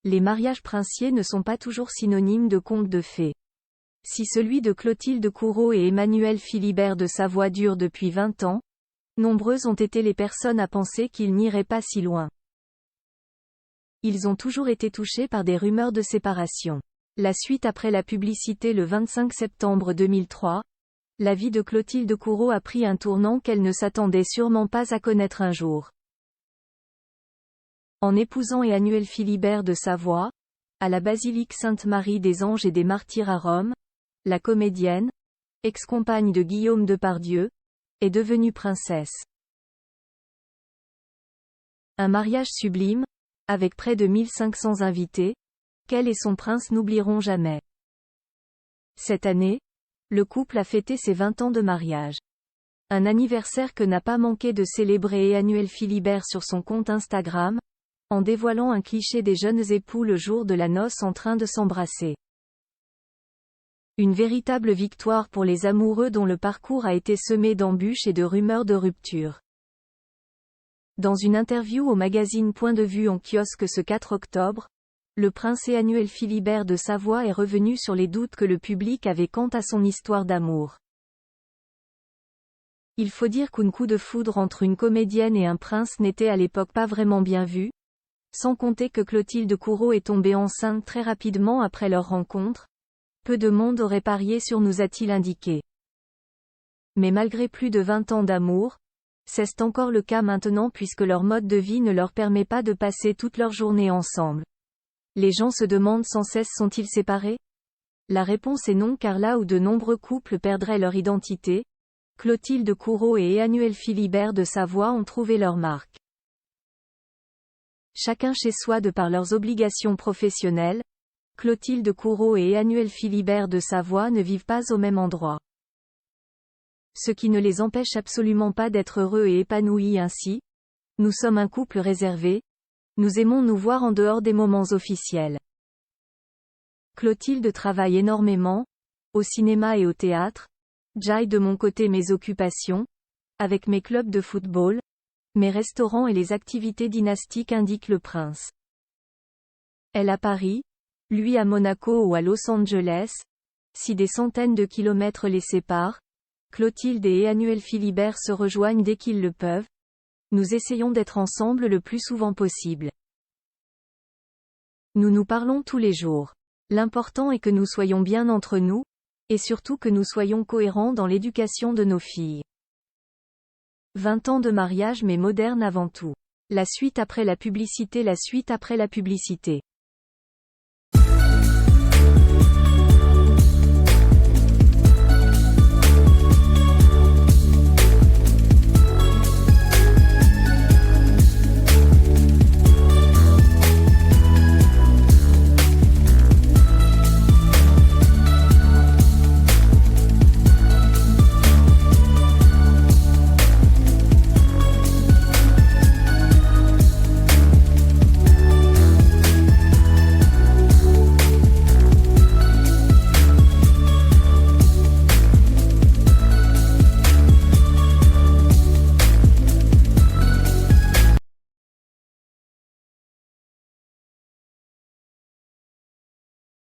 Les mariages princiers ne sont pas toujours synonymes de contes de fées. Si celui de Clotilde Courreau et Emmanuel Philibert de Savoie dure depuis 20 ans, nombreuses ont été les personnes à penser qu'ils n'iraient pas si loin. Ils ont toujours été touchés par des rumeurs de séparation. La suite après la publicité le 25 septembre 2003, la vie de Clotilde Courreau a pris un tournant qu'elle ne s'attendait sûrement pas à connaître un jour. En épousant Emmanuel Philibert de Savoie, à la basilique Sainte-Marie des Anges et des Martyrs à Rome, la comédienne, ex-compagne de Guillaume Depardieu, est devenue princesse. Un mariage sublime, avec près de 1500 invités, qu'elle et son prince n'oublieront jamais. Cette année, le couple a fêté ses 20 ans de mariage. Un anniversaire que n'a pas manqué de célébrer Emmanuel Philibert sur son compte Instagram, en dévoilant un cliché des jeunes époux le jour de la noce en train de s'embrasser. Une véritable victoire pour les amoureux dont le parcours a été semé d'embûches et de rumeurs de rupture. Dans une interview au magazine Point de vue en kiosque ce 4 octobre, le prince Emmanuel Philibert de Savoie est revenu sur les doutes que le public avait quant à son histoire d'amour. Il faut dire qu'un coup de foudre entre une comédienne et un prince n'était à l'époque pas vraiment bien vu, sans compter que Clotilde Courreau est tombée enceinte très rapidement après leur rencontre. Peu de monde aurait parié sur, nous a-t-il indiqué. Mais malgré plus de 20 ans d'amour, c'est encore le cas maintenant puisque leur mode de vie ne leur permet pas de passer toute leur journée ensemble. Les gens se demandent sans cesse, sont-ils séparés? La réponse est non, car là où de nombreux couples perdraient leur identité, Clotilde Courreau et Emmanuel Philibert de Savoie ont trouvé leur marque. Chacun chez soi de par leurs obligations professionnelles, Clotilde Courreau et Emmanuel Philibert de Savoie ne vivent pas au même endroit. Ce qui ne les empêche absolument pas d'être heureux et épanouis ainsi. Nous sommes un couple réservé. Nous aimons nous voir en dehors des moments officiels. Clotilde travaille énormément, au cinéma et au théâtre. J'aille de mon côté mes occupations, avec mes clubs de football, mes restaurants et les activités dynastiques, indique le prince. Elle à Paris, lui à Monaco ou à Los Angeles. Si des centaines de kilomètres les séparent, Clotilde et Emmanuel Philibert se rejoignent dès qu'ils le peuvent. Nous essayons d'être ensemble le plus souvent possible. Nous nous parlons tous les jours. L'important est que nous soyons bien entre nous, et surtout que nous soyons cohérents dans l'éducation de nos filles. 20 ans de mariage mais moderne avant tout. La suite après la publicité.